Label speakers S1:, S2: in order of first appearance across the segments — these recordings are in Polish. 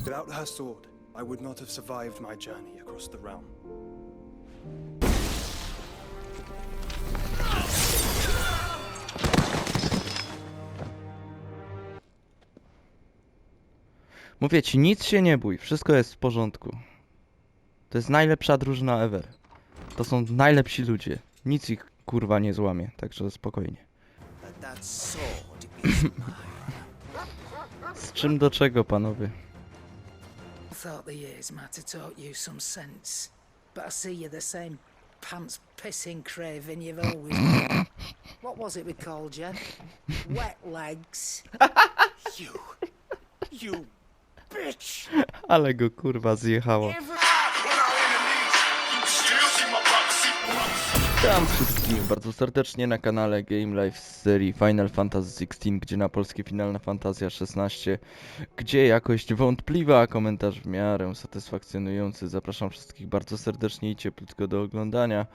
S1: Without her sword, I would not have survived my journey across the realm.
S2: Mówię ci, nic się nie bój, wszystko jest w porządku. To jest najlepsza drużyna ever. To są najlepsi ludzie. Nic ich kurwa nie złamie, także spokojnie. Z czym do czego, panowie?
S3: Thought the years might have taught you some sense, but I see you're the same pants pissing craven you've always been. What was it we called you? Wet legs. You bitch!
S2: Ale go kurwa zjechało. Witam wszystkich bardzo serdecznie na kanale Game Live z serii Final Fantasy XVI, gdzie na polskie Finalna Fantazja 16, gdzie jakość wątpliwa, a komentarz w miarę satysfakcjonujący. Zapraszam wszystkich bardzo serdecznie i cieplutko do oglądania.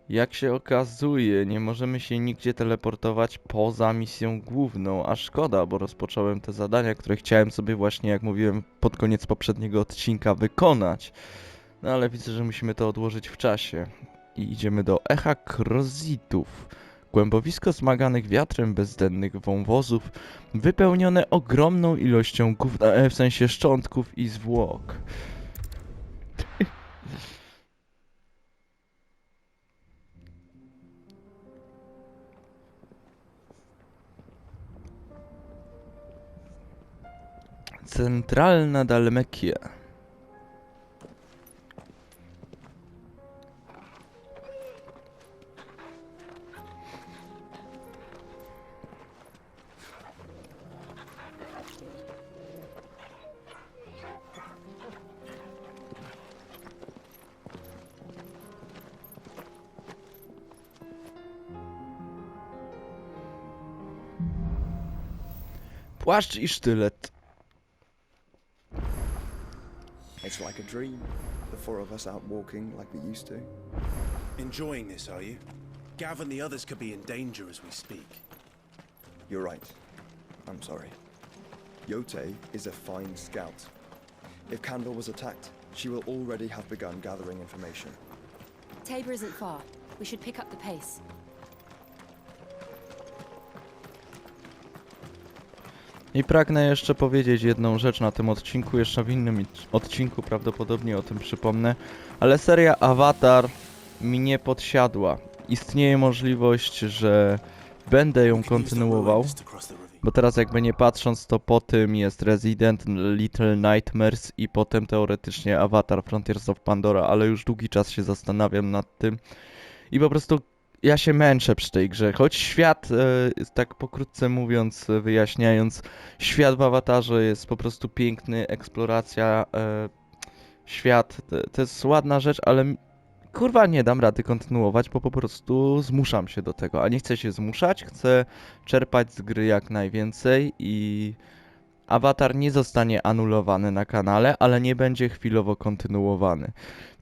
S2: Jak się okazuje, nie możemy się nigdzie teleportować poza misją główną, a szkoda, bo rozpocząłem te zadania, które chciałem sobie właśnie, jak mówiłem, pod koniec poprzedniego odcinka wykonać. No ale widzę, że musimy to odłożyć w czasie. I idziemy do Echa Krozitów. Głębowisko zmaganych wiatrem bezdennych wąwozów, wypełnione ogromną ilością gówna, w sensie szczątków i zwłok. Centralna Dalmekia. Płaszcz i sztylet.
S4: It's like a dream. The four of us out walking like we used to.
S1: Enjoying this, are you? Gav and the others could be in danger as we speak.
S4: You're right. I'm sorry. Yote is a fine scout. If Kandor was attacked, she will already have begun gathering information.
S5: Tabor isn't far. We should pick up the pace.
S2: I pragnę jeszcze powiedzieć jedną rzecz na tym odcinku, jeszcze w innym odcinku prawdopodobnie o tym przypomnę, ale seria Avatar mi nie podsiadła. Istnieje możliwość, że będę ją kontynuował, bo teraz jakby nie patrząc, to po tym jest Resident, Little Nightmares i potem teoretycznie Avatar Frontiers of Pandora, ale już długi czas się zastanawiam nad tym i po prostu ja się męczę przy tej grze, choć świat, tak pokrótce mówiąc, wyjaśniając, świat w Awatarze jest po prostu piękny, eksploracja, świat, to jest ładna rzecz, ale kurwa nie dam rady kontynuować, bo po prostu zmuszam się do tego, a nie chcę się zmuszać, chcę czerpać z gry jak najwięcej i Avatar nie zostanie anulowany na kanale, ale nie będzie chwilowo kontynuowany.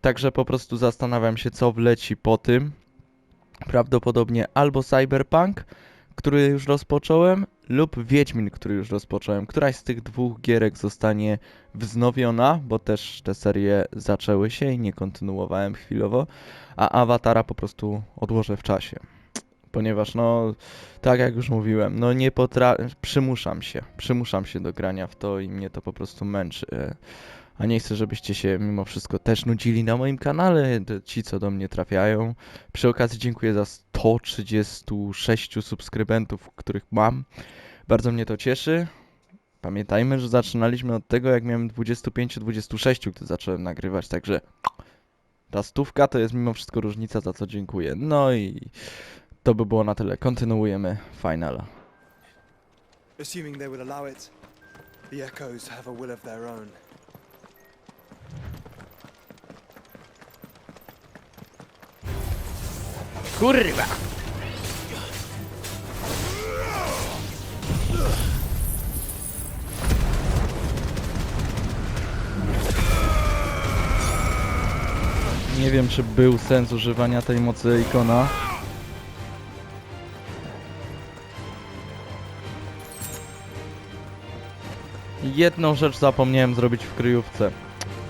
S2: Także po prostu zastanawiam się, co wleci po tym. Prawdopodobnie albo Cyberpunk, który już rozpocząłem, lub Wiedźmin, który już rozpocząłem. Któraś z tych dwóch gierek zostanie wznowiona, bo też te serie zaczęły się i nie kontynuowałem chwilowo, a Awatara po prostu odłożę w czasie. Ponieważ, no, tak jak już mówiłem, no nie przymuszam się do grania w to i mnie to po prostu męczy. A nie chcę, żebyście się mimo wszystko też nudzili na moim kanale, ci co do mnie trafiają. Przy okazji dziękuję za 136 subskrybentów, których mam. Bardzo mnie to cieszy. Pamiętajmy, że zaczynaliśmy od tego, jak miałem 25-26, gdy zacząłem nagrywać, także ta 100 to jest mimo wszystko różnica, za co dziękuję. No i to by było na tyle. Kontynuujemy Finala.
S1: Assuming they will allow it, the echoes have a will of their own.
S2: Kurwa! Nie wiem, czy był sens używania tej mocy ikona. Jedną rzecz zapomniałem zrobić w kryjówce.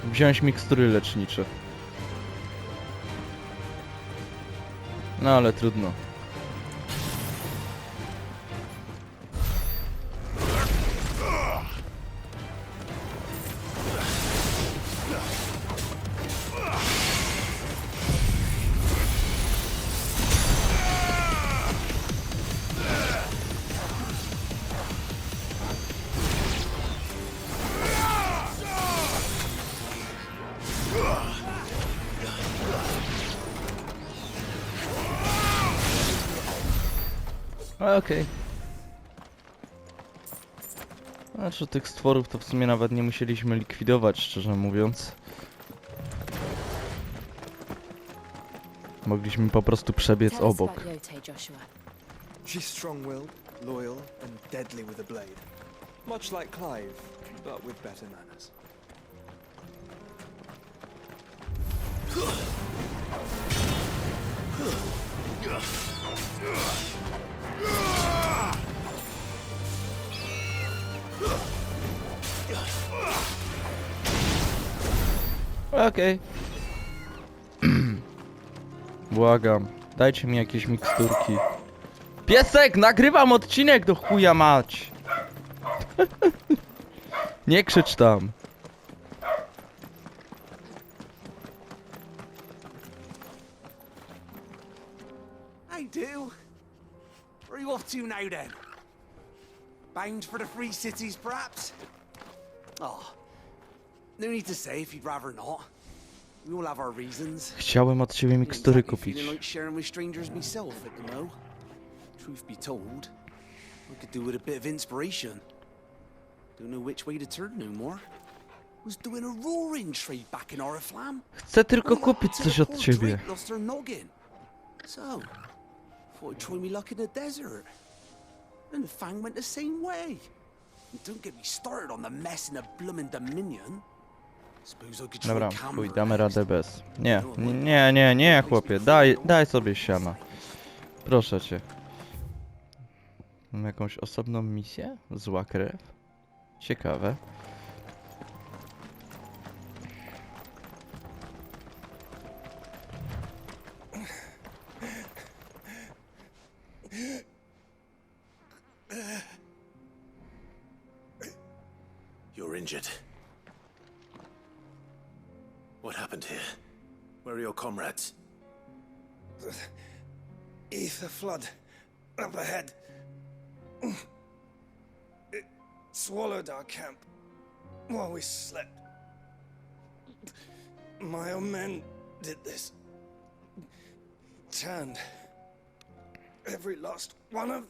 S2: Wziąć mikstury lecznicze. No ale trudno. Okej. Znaczy tych stworów to w sumie nawet nie musieliśmy likwidować, szczerze mówiąc. Mogliśmy po prostu przebiec
S5: Tell us
S2: obok.
S5: about Yote, Joshua.
S1: She's strong-willed, loyal, and deadly with a blade. Much like Clive, but with better manners.
S2: Okej. Błagam, dajcie mi jakieś miksturki. Piesek, nagrywam odcinek do chuja mać! Nie krzycz tam.
S6: I do. Where are you off to now then? Bound for the Free Cities, perhaps? Oh, no need to say if you'd rather not. We all have our reasons.
S2: Chciałem od ciebie
S6: Ain't
S2: mikstury
S6: exactly
S2: kupić.
S6: feeling like sharing with strangers myself at the mo. Truth be told, I could do with a bit of inspiration. Don't know which way to turn no more. Was doing a roaring trade back in Oriflamme.
S2: Chcę tylko kupić coś od ciebie.
S6: Lost her noggin. So, thought I'd try me luck in the desert. And the Fang went the same way. And don't get me started on the mess in the bloomin' Dominion. Suppose I could try
S2: Dobra,
S6: Camera
S2: chuj, damy
S6: next.
S2: radę bez. Nie, chłopie, daj sobie siana. Proszę cię. Mam jakąś osobną misję? Zła krew? Ciekawe.
S6: You're injured. What happened here? Where are your comrades?
S7: Ether flood up ahead. It swallowed our camp while we slept. My own men did this. Turned every last one of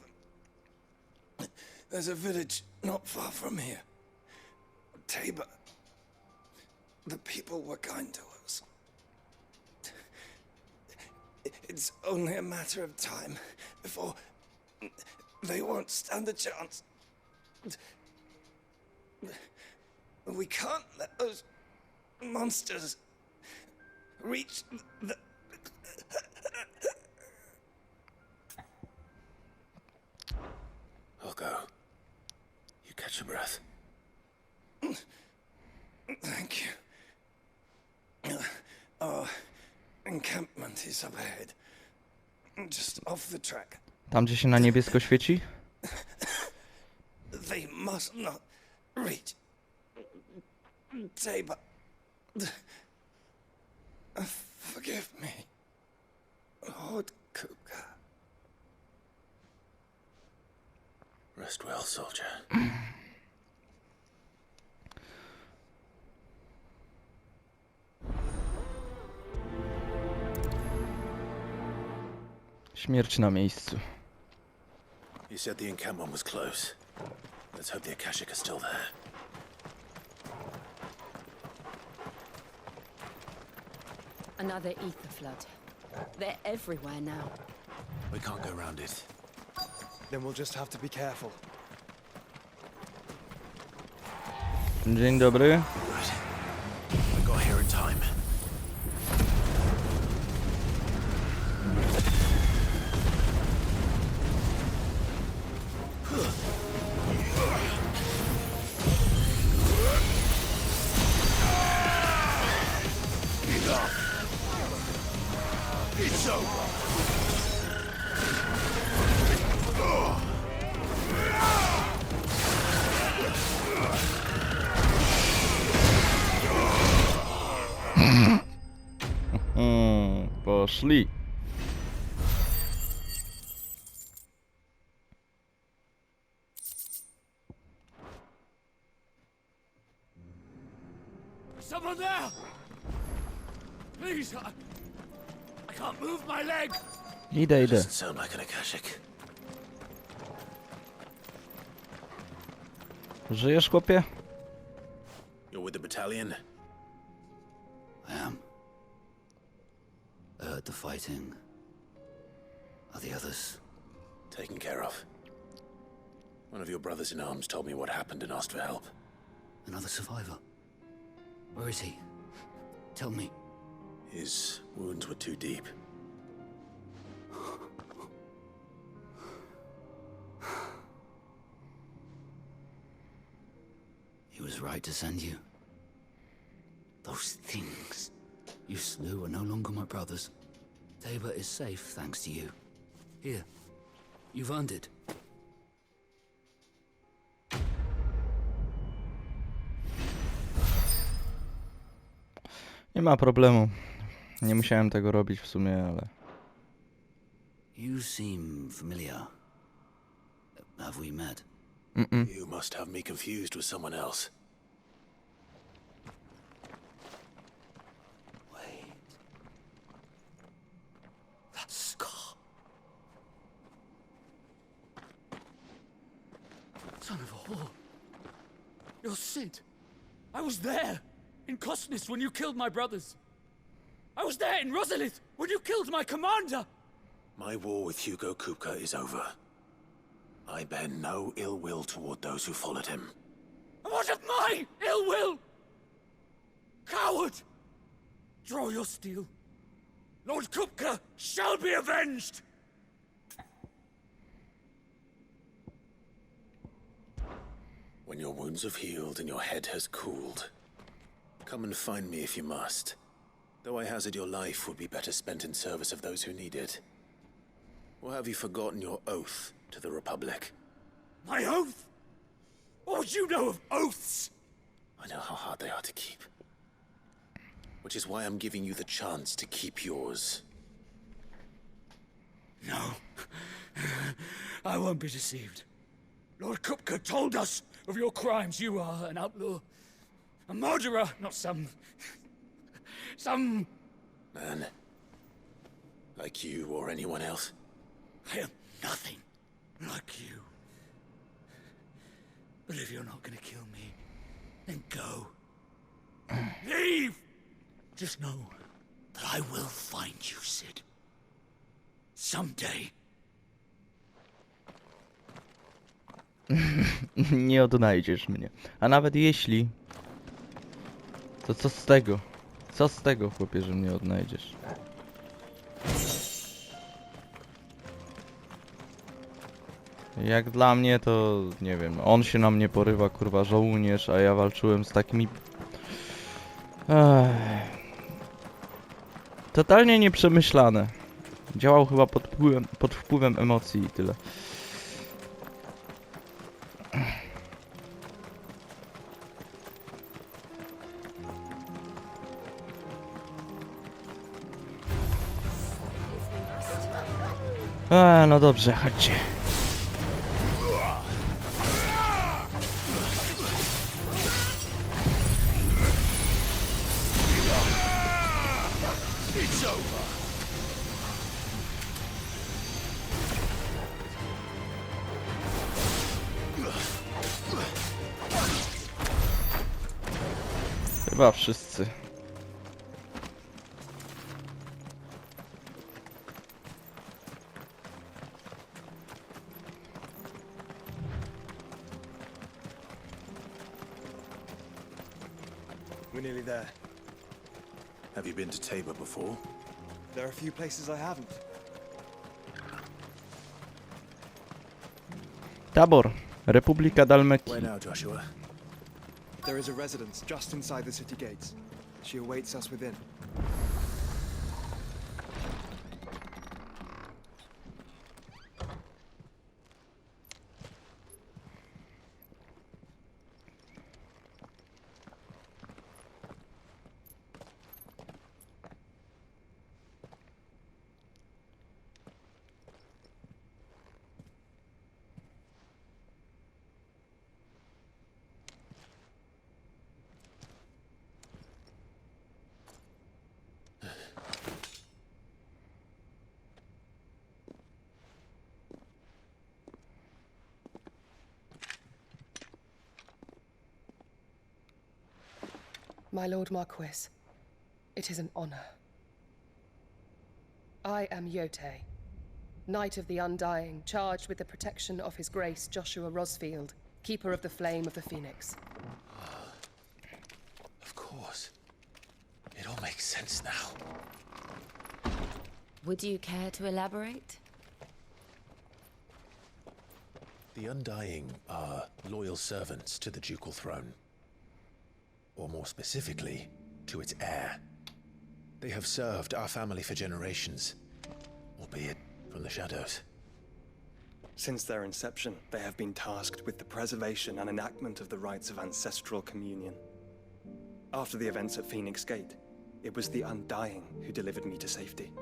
S7: them. There's a village not far from here. Tabor. The people were kind to us. It's only a matter of time before they won't stand a chance. We can't let those monsters reach the...
S6: I'll go. You catch your breath.
S7: Thank you. Our encampment is up ahead. Just off the track.
S2: Tam, gdzie się na niebiesko świeci?
S7: They must not reach Tabor. Forgive me, Lord Kuka.
S6: Rest well, soldier.
S2: Śmierć na miejscu.
S6: You said the encampment was close. Let's hope the Akashic are still there.
S5: Another ether flood. They're everywhere now.
S6: We can't go around it.
S1: Then we'll just have to be careful.
S2: Dzień dobry.
S6: Right. I got here in time.
S2: Poszli.
S8: Someone there! Please, I can't move my leg!
S2: Idę.
S8: Doesn't sound like an Akashic.
S2: Żyjesz, chłopie?
S8: You're with the battalion?
S9: I am. I heard the fighting. Are the others?
S8: Taken care of. One of your brothers in arms told me what happened and asked for help.
S9: Another survivor? Where is he? Tell me.
S8: His wounds were too deep.
S9: He was right to send you. Those things you slew are no longer my brothers. Tabor is safe thanks to you. Here, you've earned it.
S2: Nie ma problemu. Nie musiałem tego robić w sumie, ale...
S9: You seem familiar. Have we met?
S8: You must have me confused with someone else.
S9: Wait. That scar.
S8: Son of a whore. You're Sid. I was there in Cosnes when you killed my brothers. I was there in Rosalith when you killed my commander. My war with Hugo Kupka is over. I bear no ill will toward those who followed him. And what of my ill will? Coward! Draw your steel. Lord Kupka shall be avenged! When your wounds have healed and your head has cooled, come and find me if you must. Though I hazard your life would be better spent in service of those who need it. Or have you forgotten your oath to the Republic? My oath? What would you know of oaths? I know how hard they are to keep. Which is why I'm giving you the chance to keep yours. No. I won't be deceived. Lord Kupka told us of your crimes. You are an outlaw. A murderer, not some man. Like you or anyone else. I am nothing like you. But if you're not gonna kill me, then go. Leave! Just know that I will find you, Sid. Someday.
S2: Nie odnajdziesz mnie. A nawet jeśli... To co z tego? Co z tego, chłopie, że mnie odnajdziesz? Jak dla mnie to... nie wiem, on się na mnie porywa, kurwa, żołnierz, a ja walczyłem z takimi... Totalnie nieprzemyślane. Działał chyba pod wpływem emocji i tyle. No dobrze, chodźcie. Chyba wszyscy.
S4: We're nearly there.
S8: Have you been to Tabor before?
S4: There are a few places I haven't.
S2: Tabor, Republika Dalmekii.
S8: Where now, Joshua?
S1: There is a residence just inside the city gates. She awaits us within.
S10: My Lord Marquis, it is an honor. I am Yote, Knight of the Undying, charged with the protection of His Grace Joshua Rosfield, Keeper of the Flame of the Phoenix.
S11: Of course. It all makes sense now.
S5: Would you care to elaborate?
S11: The Undying are loyal servants to the ducal throne. Or more specifically, to its heir. They have served our family for generations, albeit from the shadows.
S4: Since their inception, they have been tasked with the preservation and enactment of the rites of ancestral communion. After the events at Phoenix Gate, it was the Undying who delivered me to safety.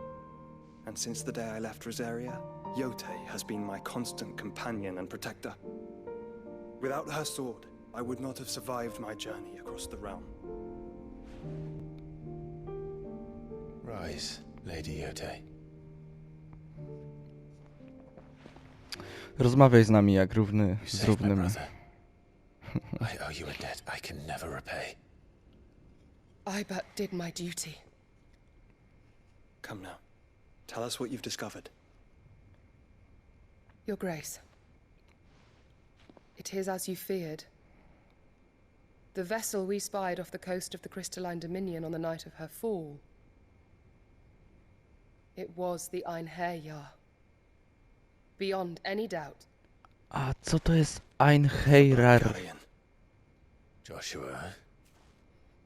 S4: And since the day I left Rosaria, Yote has been my constant companion and protector. Without her sword, I would not have survived my journey across the realm.
S11: Rise, Lady Yote.
S2: Rozmawiaj z nami jak równy
S11: You
S2: z
S11: saved my
S2: równym.
S11: brother. I owe you a debt I can never repay.
S10: I but did my duty.
S4: Come now. Tell us what you've discovered.
S10: Your Grace, it is as you feared. The vessel we spied off the coast of the Crystalline Dominion on the night of her fall. It was the Einherjar. Beyond any doubt.
S2: A co to jest Einherjar?
S4: Galleon.
S11: Joshua,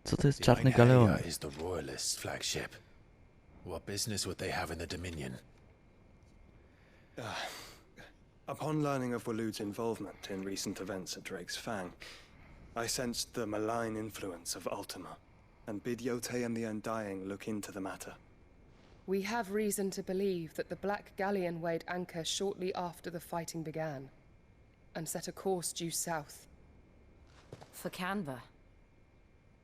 S2: Co to jest
S11: the
S2: czarny galeon?
S11: Einherjar is the Royalists' flagship. What business would they have in the Dominion?
S4: Upon learning of Waloed's involvement in recent events at Drake's Fang, I sensed the malign influence of Ultima, and bid Yote and the Undying look into the matter.
S10: We have reason to believe that the Black Galleon weighed anchor shortly after the fighting began, and set a course due south.
S5: For Canva.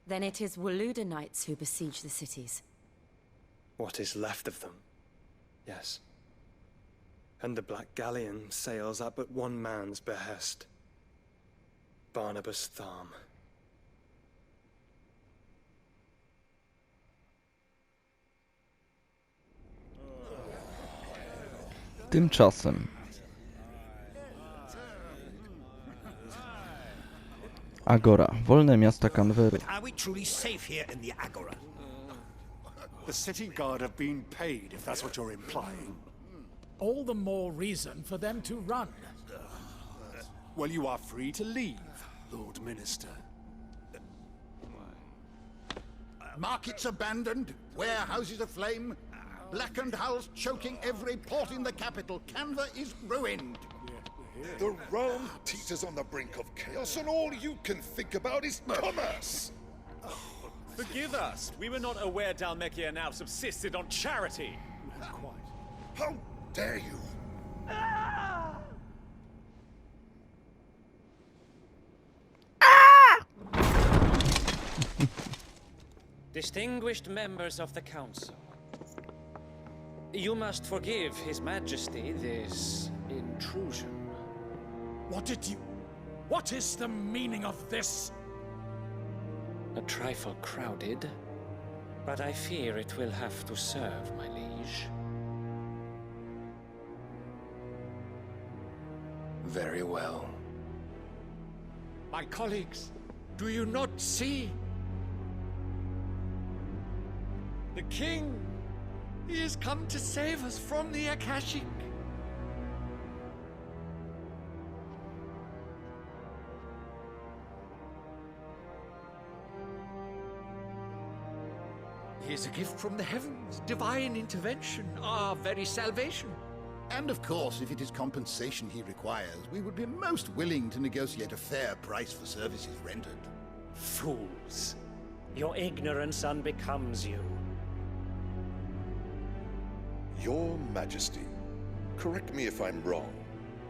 S5: Then it is Waloed knights who besiege the cities.
S4: What is left of them, yes. And the Black Galleon sails at but one man's behest. Barnabas Tharm.
S2: Tymczasem Agora, wolne miasta Canvery.
S12: Are we truly safe here in the Agora? The city guard have been paid, if that's what you're implying.
S8: All the more reason for them to run.
S12: Well, you are free to leave, Lord Minister.
S13: Markets abandoned, warehouses aflame, blackened hulls choking every port in the capital. Canva is ruined.
S14: The realm teeters on the brink of chaos, and all you can think about is commerce!
S15: Forgive us. We were not aware Dhalmekia now subsisted on charity.
S14: How dare you!
S16: Distinguished members of the Council, you must forgive His Majesty this intrusion.
S8: What is the meaning of this?
S16: A trifle crowded, but I fear it will have to serve, my liege.
S14: Very well.
S8: My colleagues, do you not see? The king, he has come to save us from the Akashic. He is a gift from the heavens, divine intervention, our very salvation.
S13: And of course, if it is compensation he requires, we would be most willing to negotiate a fair price for services rendered.
S17: Fools. Your ignorance unbecomes you.
S14: Your Majesty, correct me if I'm wrong,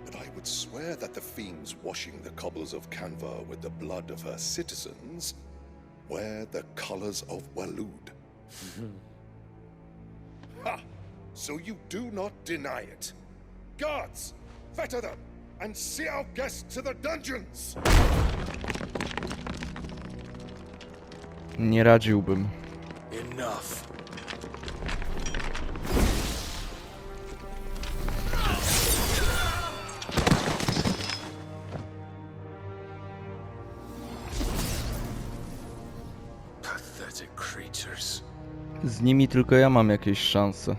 S14: but I would swear that the fiends washing the cobbles of Canva with the blood of her citizens wear the colors of Waloed. Ha! So you do not deny it. Guards, fetter them, and see our guests to the dungeons!
S2: Nie radziłbym.
S11: Enough. Pathetic creatures.
S2: Z nimi tylko ja mam jakieś szanse.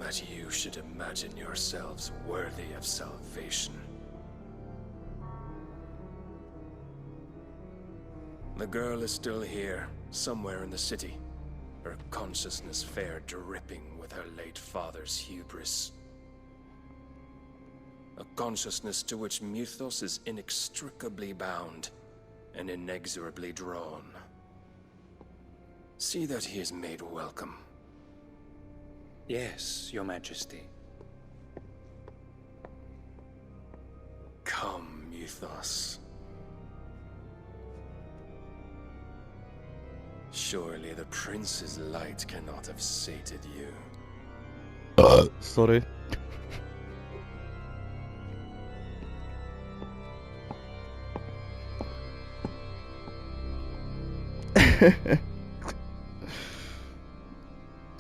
S11: That you should imagine yourselves worthy of salvation. The girl is still here, somewhere in the city. Her consciousness fair dripping with her late father's hubris. A consciousness to which Mythos is inextricably bound and inexorably drawn. See that he is made welcome.
S17: Yes, Your Majesty.
S11: Come, Mythos. Surely the prince's light cannot have sated you.
S2: Sorry.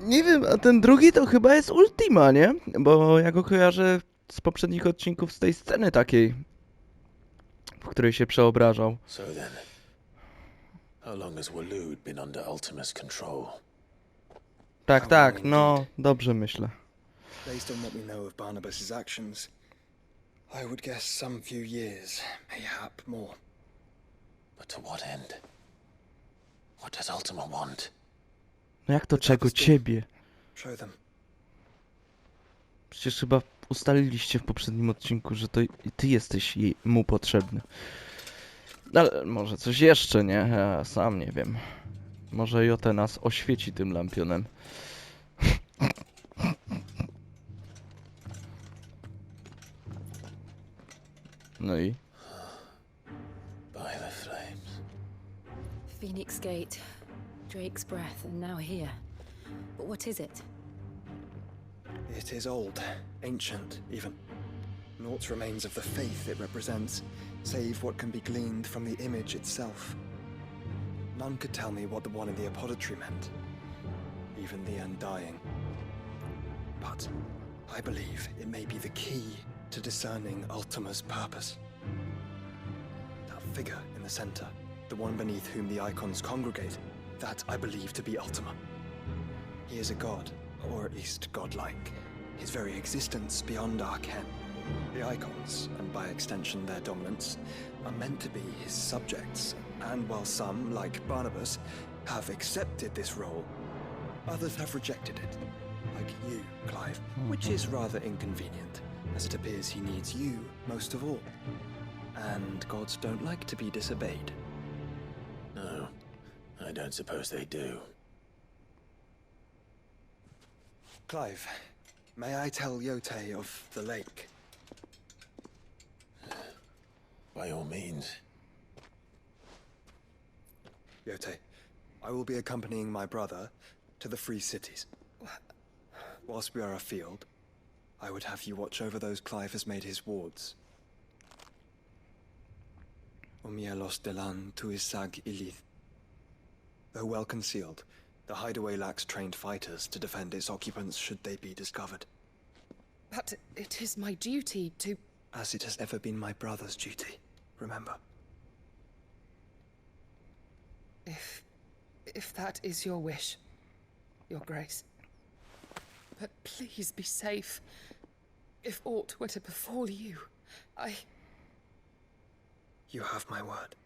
S2: Nie wiem, a ten drugi to chyba jest Ultima, nie? Bo ja go kojarzę z poprzednich odcinków z tej sceny takiej, w której się przeobrażał.
S11: So then, how long has Waloed been under Ultima's control?
S2: Tak, tak, no, dobrze myślę.
S4: Based on what we know of Barnabas's actions, I would guess some few years, mayhap more.
S11: But to what end? What does Ultima want?
S2: No jak to czego? Ciebie?
S4: Show them.
S2: Przecież chyba ustaliliście w poprzednim odcinku, że to i ty jesteś mu potrzebny. Ale może coś jeszcze, nie? Ja sam nie wiem. Może Jote nas oświeci tym lampionem. No i?
S9: By the flames.
S5: Phoenix Gate, Drake's breath, and now here. But what is it?
S4: It is old, ancient even. Naught remains of the faith it represents, save what can be gleaned from the image itself. None could tell me what the one in the apothecary meant, even the Undying. But I believe it may be the key to discerning Ultima's purpose. That figure in the center, the one beneath whom the icons congregate, that I believe to be Ultima. He is a god, or at least godlike, his very existence beyond our ken. The icons, and by extension their dominance, are meant to be his subjects, and while some, like Barnabas, have accepted this role, others have rejected it, like you, Clive, which is rather inconvenient, as it appears he needs you most of all. And gods don't like to be disobeyed.
S11: No, I don't suppose they do.
S4: Clive, may I tell Yote of the lake?
S11: By all means.
S4: Yote, I will be accompanying my brother to the Free Cities. Whilst we are afield, I would have you watch over those Clive has made his wards. Omielos delan tuisag ilith. Though well concealed, the hideaway lacks trained fighters to defend its occupants should they be discovered.
S10: But it is my duty to...
S4: As it has ever been my brother's duty, remember.
S10: If that is your wish, Your Grace. But please be safe. If aught were to befall you,
S4: You have my word.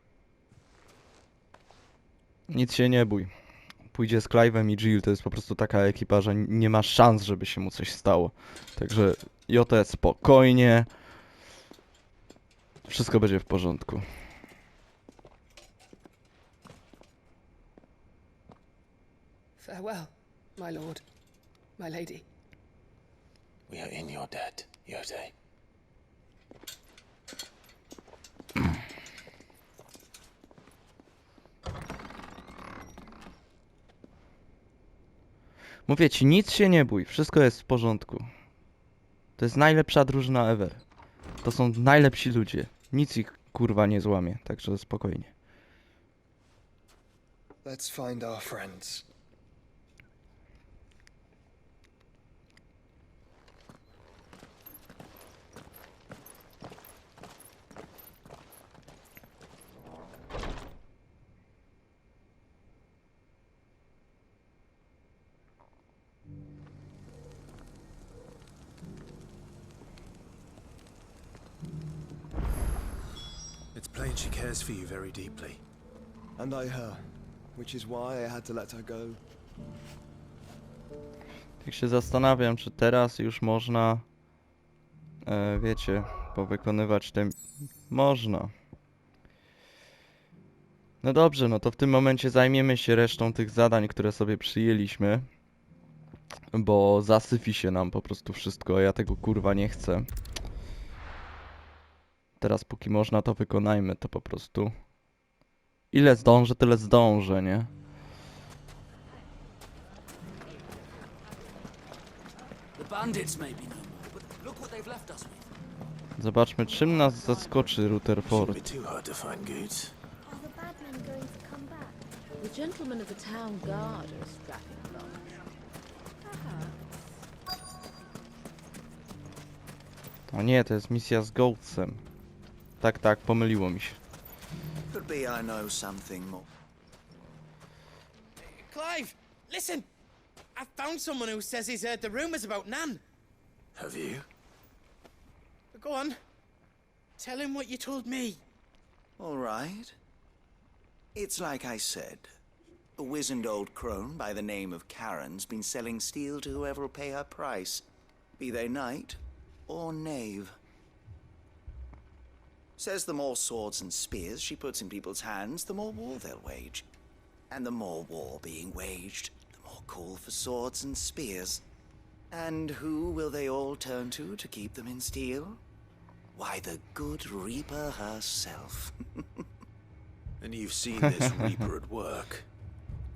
S2: Nic się nie bój. Pójdzie z Clive'em i Jill, to jest po prostu taka ekipa, że nie ma szans, żeby się mu coś stało. Także Jote, spokojnie. Wszystko będzie w porządku.
S10: farewell, my lord, my lady.
S11: We are in your debt, Yote.
S2: Mówię ci, nic się nie bój, wszystko jest w porządku. To jest najlepsza drużyna ever. To są najlepsi ludzie. Nic ich kurwa nie złamie, także spokojnie.
S4: Let's find our friends.
S11: It's plain she cares for you very deeply.
S1: And I her, which is why I had to let her go.
S2: Tak się zastanawiam, czy teraz już można, wiecie, powykonywać te... Można. No dobrze, no to w tym momencie zajmiemy się resztą tych zadań, które sobie przyjęliśmy. Bo zasyfi się nam po prostu wszystko, a ja tego kurwa nie chcę. Teraz póki można, to wykonajmy to po prostu. Ile zdążę, tyle zdążę, nie? Zobaczmy, czym nas zaskoczy Rutherford.
S5: The gentlemen of the town guard are strapping along.
S2: O nie, to jest misja z gołcem. Tak, pomyliło mi się.
S18: Could be I know something more.
S19: Clive, listen! I found someone who says he's heard the rumors about Nan.
S11: Have you?
S19: Go on. Tell him what you told me.
S18: All right. It's like I said. A wizened old crone by the name of Karen's been selling steel to whoever will pay her price, be they knight or knave. Says the more swords and spears she puts in people's hands, the more war they'll wage. And the more war being waged, the more call for swords and spears. And who will they all turn to keep them in steel? Why, the good Reaper herself.
S11: And you've seen this Reaper at work?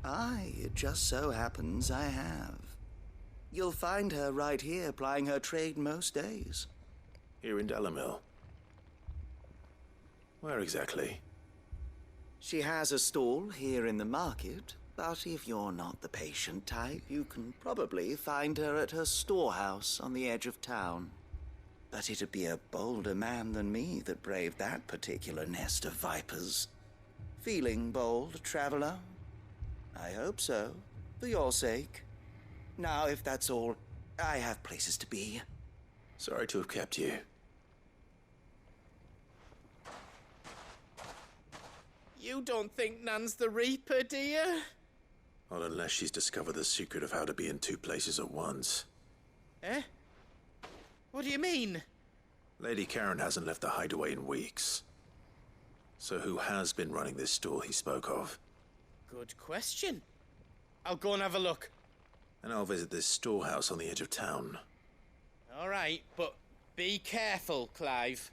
S18: Aye, it just so happens I have. You'll find her right here plying her trade most days.
S11: Here in Delamil? Where exactly?
S18: She has a stall here in the market, but if you're not the patient type, you can probably find her at her storehouse on the edge of town. But it'd be a bolder man than me that braved that particular nest of vipers. Feeling bold, traveler? I hope so, for your sake. Now, if that's all, I have places to be.
S11: Sorry to have kept you.
S19: You don't think Nan's the Reaper, do you?
S11: Not unless she's discovered the secret of how to be in two places at once.
S19: Eh? What do you mean?
S11: Lady Karen hasn't left the hideaway in weeks. So who has been running this stall he spoke of?
S19: Good question. I'll go and have a look.
S11: And I'll visit this storehouse on the edge of town.
S19: All right, but be careful, Clive.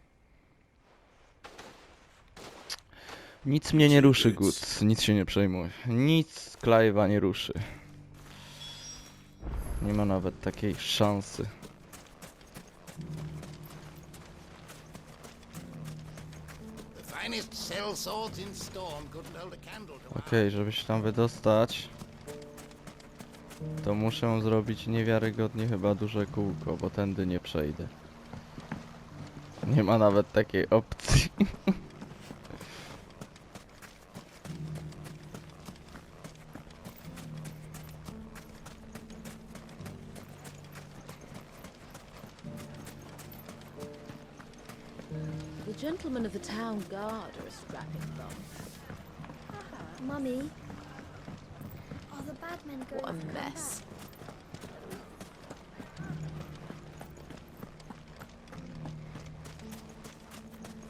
S2: Nic mnie nie ruszy, Goods. Nic się nie przejmuj. Nic Clive'a nie ruszy. Nie ma nawet takiej szansy. Okej, żeby się tam wydostać, to muszę zrobić niewiarygodnie chyba duże kółko, bo tędy nie przejdę. Nie ma nawet takiej opcji.
S5: The gentlemen of the town guard are strapping along.
S20: Mummy, are the bad men going
S5: What a
S20: to come
S5: mess.
S20: back?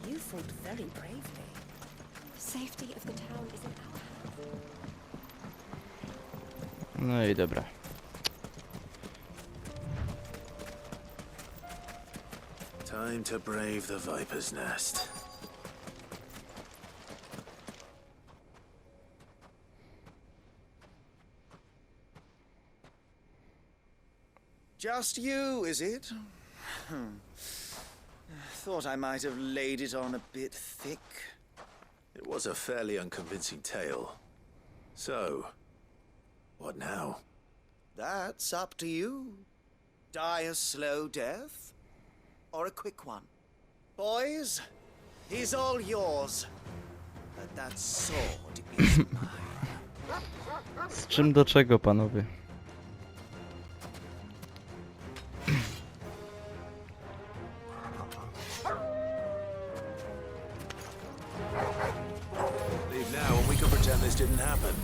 S5: You fought very bravely.
S20: The safety of the town is in our hands.
S2: No i dobra.
S11: Time to brave the Viper's Nest.
S18: Just you, is it? Thought I might have laid it on a bit thick.
S11: It was a fairly unconvincing tale. So, what now?
S18: That's up to you. Die a slow death, or a quick one. Boys, he's all yours. But that sword is mine.
S2: Z czym do czego, panowie?
S11: Leave now and we can pretend this didn't happen.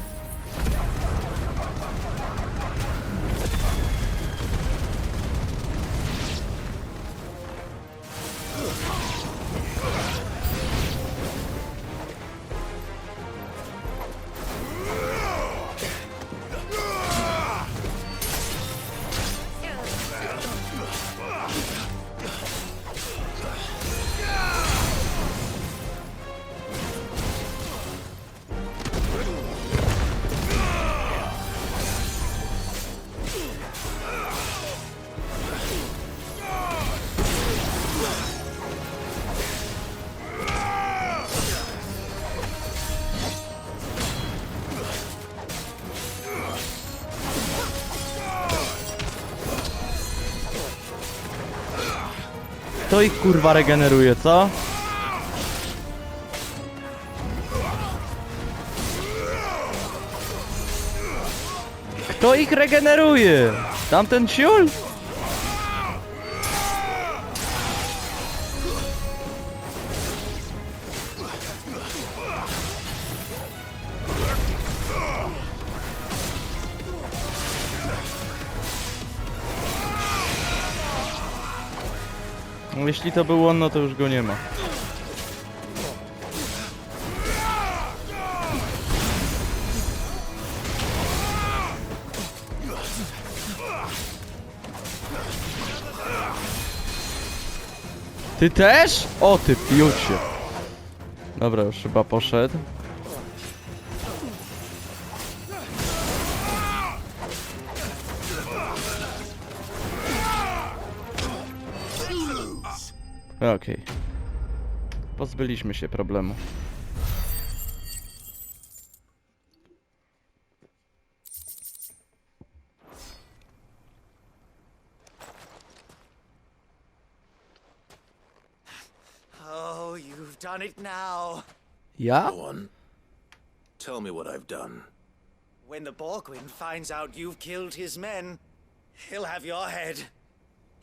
S2: Kto ich kurwa regeneruje, co? Kto ich regeneruje? Tamten ciul? No, jeśli to był on, no to już go nie ma. Ty też? O ty piucie. Dobra, już chyba poszedł. Okej. Pozbyliśmy się problemu.
S18: Oh, you've done it now.
S2: Ja?
S11: Go on. Tell me what I've done.
S18: When the Borgwyn finds out you've killed his men, he'll have your head.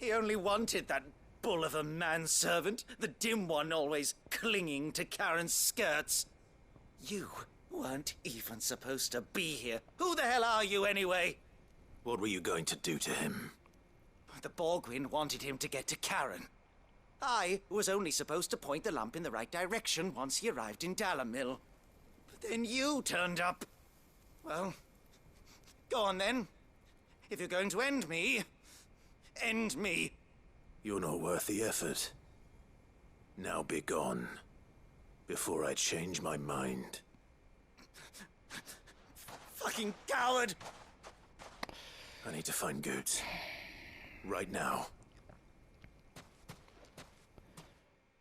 S18: He only wanted that bull of a manservant, the dim one always clinging to Karen's skirts. You weren't even supposed to be here. Who the hell are you anyway?
S11: What were you going to do to him?
S18: The Borgwyn wanted him to get to Karen. I was only supposed to point the lamp in the right direction once he arrived in Dalamil. But then you turned up. Well, go on then. If you're going to end me, end me.
S11: You're not worth the effort. Now be gone, before I change my mind.
S18: Fucking coward!
S11: I need to find Goots. Right now.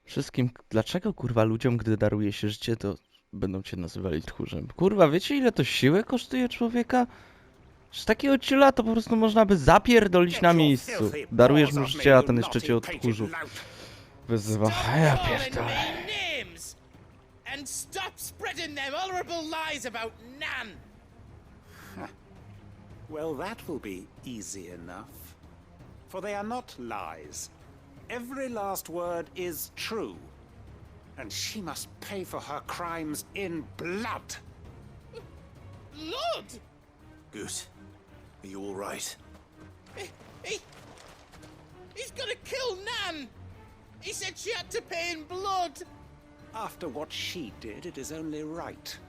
S2: Wszystkim, dlaczego kurwa ludziom, gdy daruje się życie, to będą cię nazywali tchórzem? Kurwa, wiecie ile to siłę kosztuje człowieka? Z takiego ciula to po prostu można by zapierdolić na miejscu. Darujesz mu życie, a ten jeszcze cię od tchórzów wyzywa. Ja pierdolę.
S19: And stop spreading them horrible lies about Nan.
S12: Well, that will be easy enough. For they are not lies. Every last word is true. And she must pay for her crimes in blood.
S19: Lord!
S11: Goose, are you all right?
S19: He's gonna kill Nan! He said she had to pay in blood!
S12: After what she did, it is only right.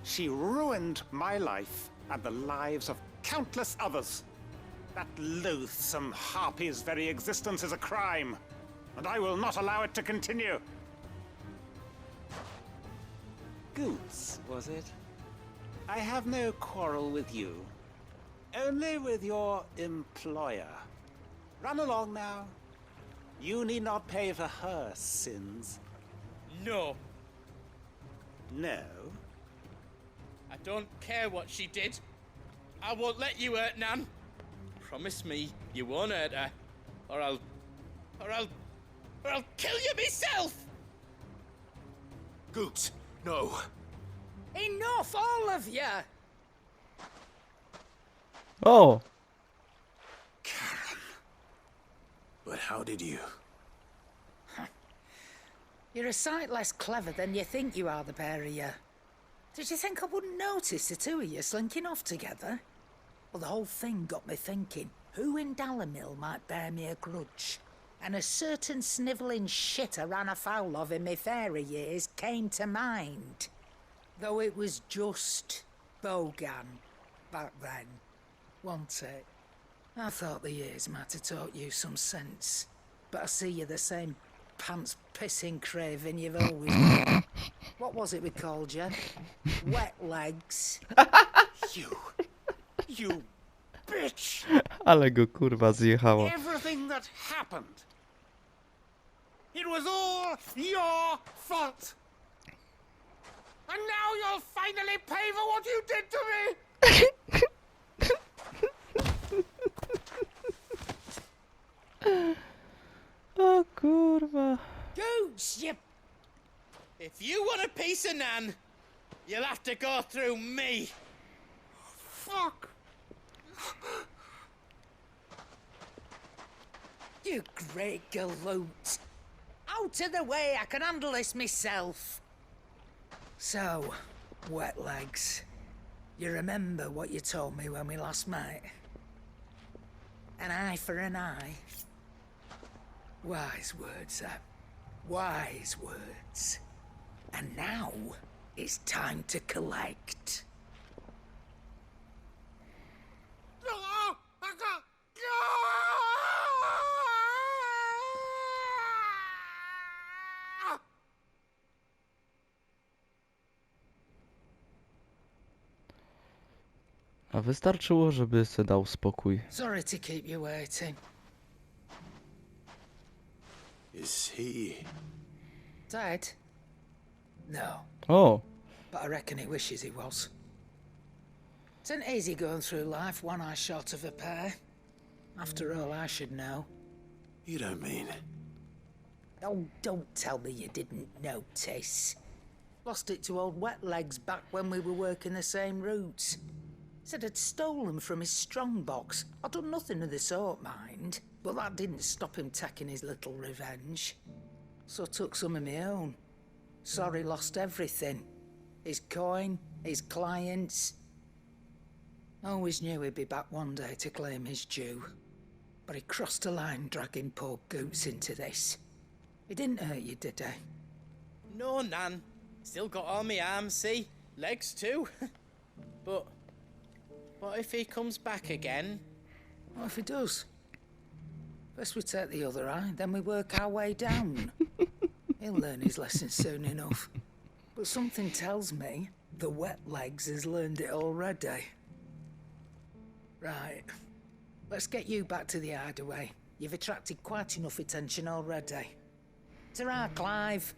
S12: She ruined my life and the lives of countless others. That loathsome harpy's very existence is a crime, and I will not allow it to continue. Goose, was it? I have no quarrel with you. Only with your employer. Run along now. You need not pay for her sins.
S19: No.
S12: No?
S19: I don't care what she did. I won't let you hurt Nan. Promise me you won't hurt her, or I'll kill you myself!
S13: Goose, no.
S3: Enough, all of you!
S2: O!
S11: But how did you?
S3: You're a sight less clever than you think you are, the pair of you. Did you think I wouldn't notice the two of you slinking off together? Well, the whole thing got me thinking, who in Dalamil might bear me a grudge? And a certain snivelling shit I ran afoul of in my fairy years came to mind. Though it was just Bogan back then, wasn't it? I thought the years might have taught you some sense, but I see you're the same pants-pissing craven you've always been. What was it we called you? Wet legs.
S12: You bitch!
S2: Ale go kurwa zjechało.
S12: Everything that happened, it was all your fault. And now you'll finally pay for what you did to me!
S2: O kurwa.
S19: Goose, you... If you want a piece of Nan, you'll have to go through me.
S12: Fuck!
S3: You great galoot. Out of the way, I can handle this myself. So, wet legs, you remember what you told me when we last met? An eye for an eye. Wise words, wise words. And now, it's time to collect.
S2: A wystarczyło, żeby se dał spokój.
S3: Sorry to keep you waiting.
S11: Is he...
S3: Dead? No.
S2: O!
S3: But I reckon he wishes he was. It isn't easy going through life one eye short of a pair. After all, I should know.
S11: You don't mean...
S3: Oh, don't tell me you didn't notice. Lost it to old Wet Legs back when we were working the same routes. Said I'd stolen from his strongbox. I'd done nothing of the sort, mind. But that didn't stop him taking his little revenge. So I took some of my own. Sorry, lost everything. His coin, his clients. Always knew he'd be back one day to claim his due. But he crossed a line dragging poor Goots into this. He didn't hurt you, did he?
S19: No, Nan. Still got all my arms, see? Legs too. But what if he comes back again?
S3: What if he does? First we take the other eye, then we work our way down. He'll learn his lesson soon enough. But something tells me the Wet Legs has learned it already. Right. Let's get you back to the hideaway. You've attracted quite enough attention already. Ta-ra, Clive.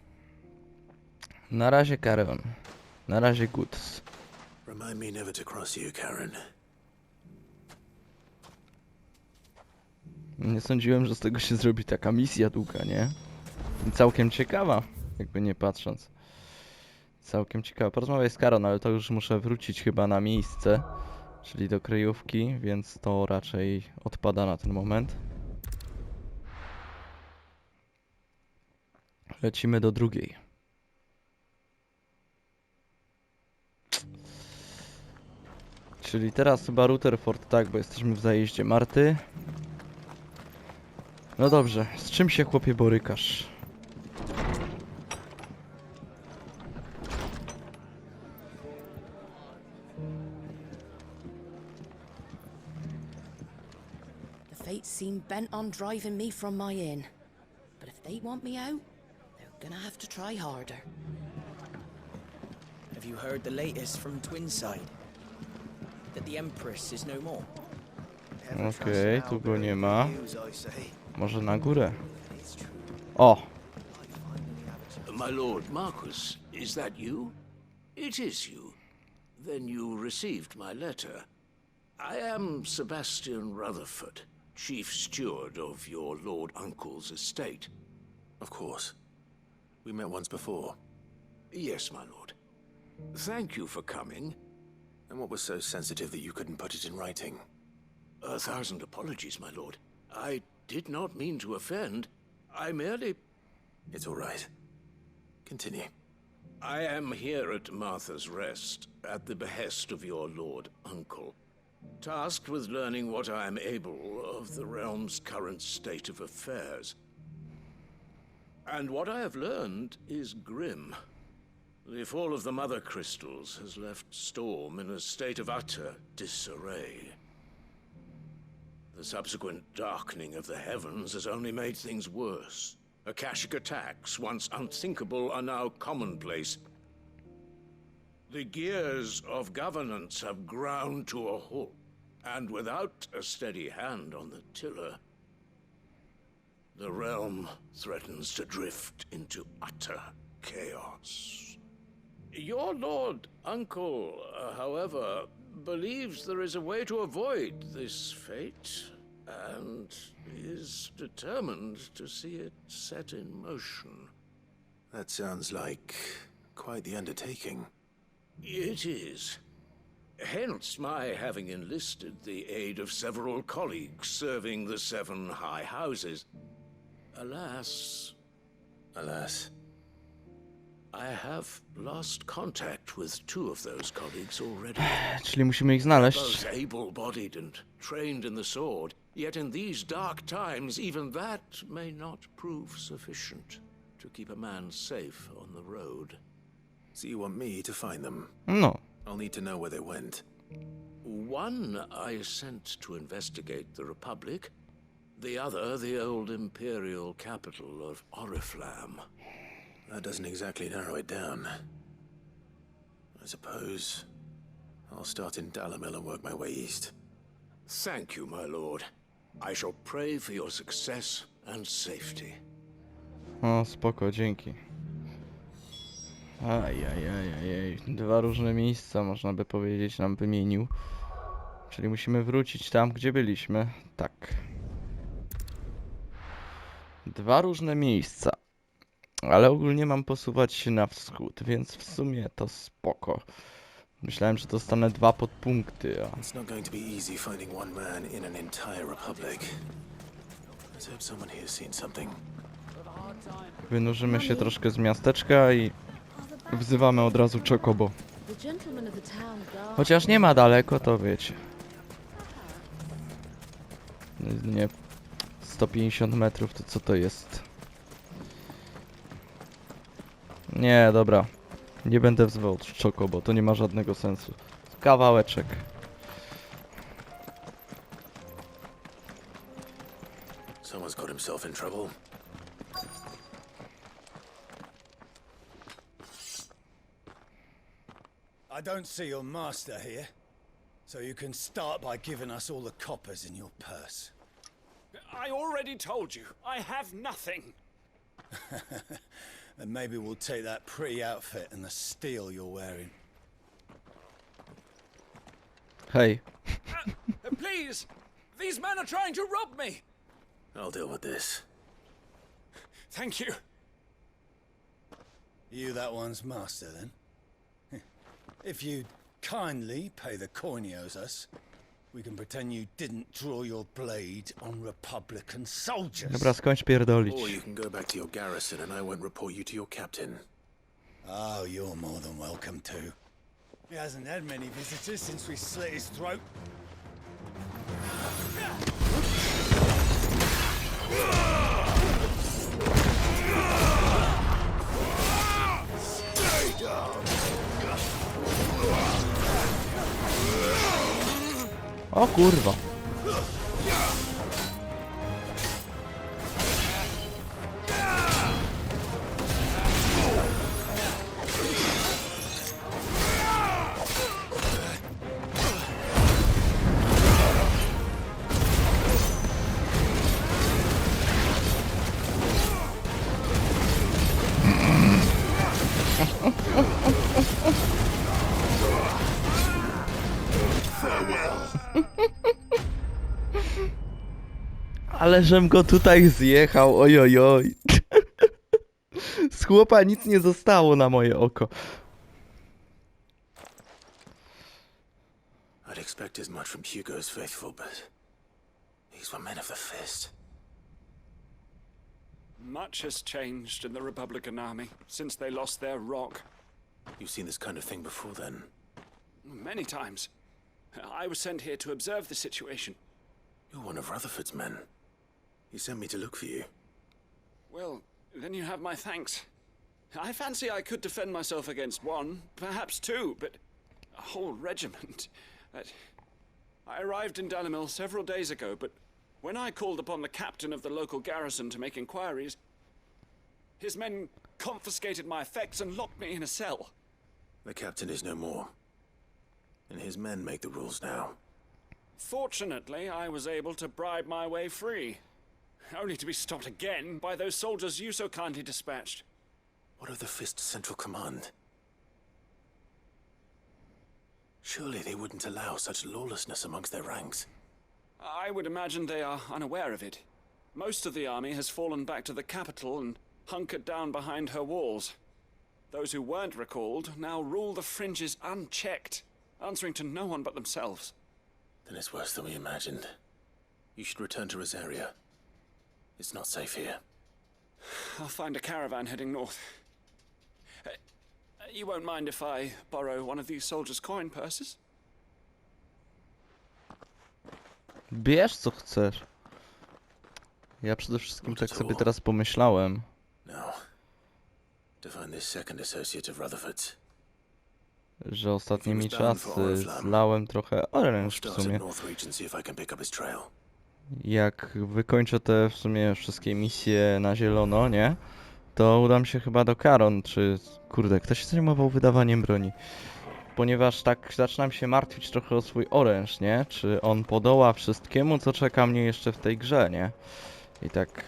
S2: Na razie, Karen. Na razie, Goods.
S11: Remind me never to cross you, Karen.
S2: Nie sądziłem, że z tego się zrobi taka misja długa, nie? I całkiem ciekawa, jakby nie patrząc. Całkiem ciekawa. Porozmawiaj z Karon, ale to już muszę wrócić chyba na miejsce, czyli do kryjówki, więc to raczej odpada na ten moment. Lecimy do drugiej. Czyli teraz chyba Rutherford, tak, bo jesteśmy w zajeździe Marty. No dobrze, z czym się chłopie borykasz?
S5: The fates seem bent on driving me from my inn. But if they want me out, they're gonna have to try harder.
S21: Have you heard the latest from Twinside? That the Empress is no more.
S2: Okej, tu go nie ma. Może na górę. O!
S22: My lord Marquis, is that you? It is you.
S7: then you received my letter. I am Sebastian Rutherford, chief steward of your lord uncle's estate.
S11: Of course. We met once before.
S7: Yes, my lord. Thank you for coming.
S11: And what was so sensitive that you couldn't put it in writing?
S7: 1,000 apologies, my lord. I did not mean to offend. I merely...
S11: It's all right. Continue.
S7: I am here at Martha's Rest, at the behest of your lord uncle, tasked with learning what I am able of the realm's current state of affairs. And what I have learned is grim. The fall of the Mother Crystals has left Storm in a state of utter disarray. The subsequent darkening of the heavens has only made things worse. Akashic attacks, once unthinkable, are now commonplace. The gears of governance have ground to a halt, and without a steady hand on the tiller, the realm threatens to drift into utter chaos. Your lord uncle, however, believes there is a way to avoid this fate, and is determined to see it set in motion.
S11: That sounds like quite the undertaking.
S7: It is. Hence my having enlisted the aid of several colleagues serving the 7 high houses. Alas...
S11: Alas?
S7: I have lost contact with 2 of those colleagues already.
S2: Czyli musimy ich znaleźć.
S7: Both able-bodied and trained in the sword, yet in these dark times, even that may not prove sufficient to keep a man safe on the road.
S11: So you want me to find them?
S2: No.
S11: I'll need to know where they went.
S7: One I sent to investigate the Republic, the other the old Imperial capital of Oriflamme.
S11: That doesn't exactly narrow it down. I suppose I'll start in Dalamil and work my way east.
S7: Thank you, my lord. I shall pray for your success and safety.
S2: O, spoko, dzięki. Ajajajajaj. 2 różne miejsca, można by powiedzieć, nam wymienił. Czyli musimy wrócić tam, gdzie byliśmy. Tak. 2 różne miejsca. Ale ogólnie mam posuwać się na wschód, więc w sumie to spoko. Myślałem, że dostanę 2 podpunkty, a...
S11: It's not going to be easy finding one man in an entire republic. Let's hope someone here's seen something.
S2: Wynurzymy się troszkę z miasteczka i wzywamy od razu Czokobo. Chociaż nie ma daleko, to wiecie. Nie, 150 metrów, to co to jest? Nie, dobra. Nie będę wzywał Czokobo, to nie ma żadnego sensu. Kawałeczek.
S11: Someone's got himself in trouble.
S22: I don't see your master here, so you can start by giving us all the coppers in your purse.
S15: I already told you, I have nothing.
S22: And maybe we'll take that pretty outfit and the steel you're wearing.
S2: Hey.
S15: Please! These men are trying to rob me!
S11: I'll deal with this.
S15: Thank you.
S22: You that one's master, then? If you kindly pay the coin he owes us, we can pretend you didn't draw your blade on Republican soldiers.
S2: Dobra, skończ pierdolić.
S11: Or you can go back to your garrison and I won't report you to your captain.
S22: Oh, you're more than welcome to. He hasn't had many visitors since we slit his throat. Stay down.
S2: O kurwa. Ale żem go tutaj zjechał, ojojoj. Z chłopa nic nie zostało na moje oko.
S6: I'd expect as much from Hugo's faithful, but these were men of the fist.
S16: Much has changed in the Republican army since they lost their rock.
S6: You've seen this kind of thing before, then?
S16: Many times. I was sent here to observe the situation.
S6: You're one of Rutherford's men. He sent me to look for you.
S16: Well, then you have my thanks. I fancy I could defend myself against one, perhaps two, but a whole regiment. I arrived in Dalimil several days ago, but when I called upon the captain of the local garrison to make inquiries, his men confiscated my effects and locked me in a cell.
S6: The captain is no more, and his men make the rules now.
S16: Fortunately, I was able to bribe my way free, only to be stopped again by those soldiers you so kindly dispatched.
S6: What of the Fist's central command? Surely they wouldn't allow such lawlessness amongst their ranks.
S16: I would imagine they are unaware of it. Most of the army has fallen back to the capital and hunkered down behind her walls. Those who weren't recalled now rule the fringes unchecked, answering to no one but themselves.
S6: Then it's worse than we imagined. You should return to Rosaria. It's not safe here.
S16: I'll find a caravan heading north. You won't mind if I borrow one of these soldiers' coin purses?
S2: Bierz co chcesz. Ja przede wszystkim tak sobie teraz pomyślałem.
S6: No. To find this second associate of Rutherford's.
S2: Że ostatnimi czasy zlałem trochę oręż w sumie. Jak wykończę te w sumie wszystkie misje na zielono, nie? To udam się chyba do Karon, czy... Kurde, ktoś się zajmował wydawaniem broni. Ponieważ tak zaczynam się martwić trochę o swój oręż, nie? Czy on podoła wszystkiemu, co czeka mnie jeszcze w tej grze, nie? I tak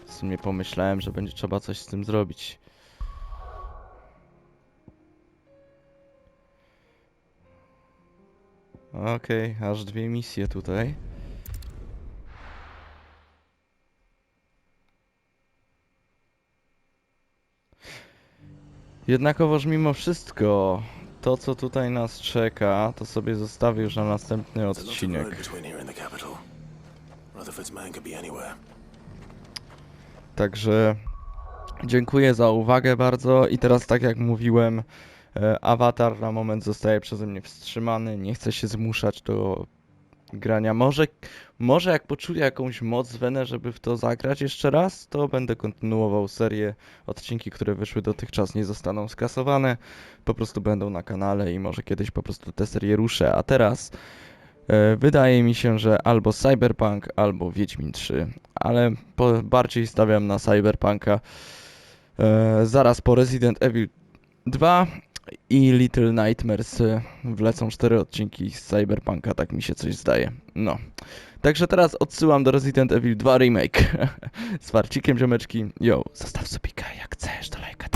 S2: w sumie pomyślałem, że będzie trzeba coś z tym zrobić. Okej, aż 2 misje tutaj. Jednakowoż mimo wszystko, to co tutaj nas czeka, to sobie zostawię już na następny odcinek. Także dziękuję za uwagę bardzo i teraz tak jak mówiłem, awatar na moment zostaje przeze mnie wstrzymany, nie chcę się zmuszać do grania. Może jak poczuję jakąś moc w Wenę, żeby w to zagrać jeszcze raz, to będę kontynuował serię. Odcinki, które wyszły dotychczas, nie zostaną skasowane, po prostu będą na kanale i może kiedyś po prostu tę serię ruszę. A teraz wydaje mi się, że albo Cyberpunk, albo Wiedźmin 3, ale bardziej stawiam na Cyberpunka. Zaraz po Resident Evil 2 i Little Nightmares wlecą 4 odcinki z Cyberpunka, tak mi się coś zdaje. No. Także teraz odsyłam do Resident Evil 2 Remake z farcikiem, ziomeczki. Yo, zostaw subika jak chcesz, do lajka.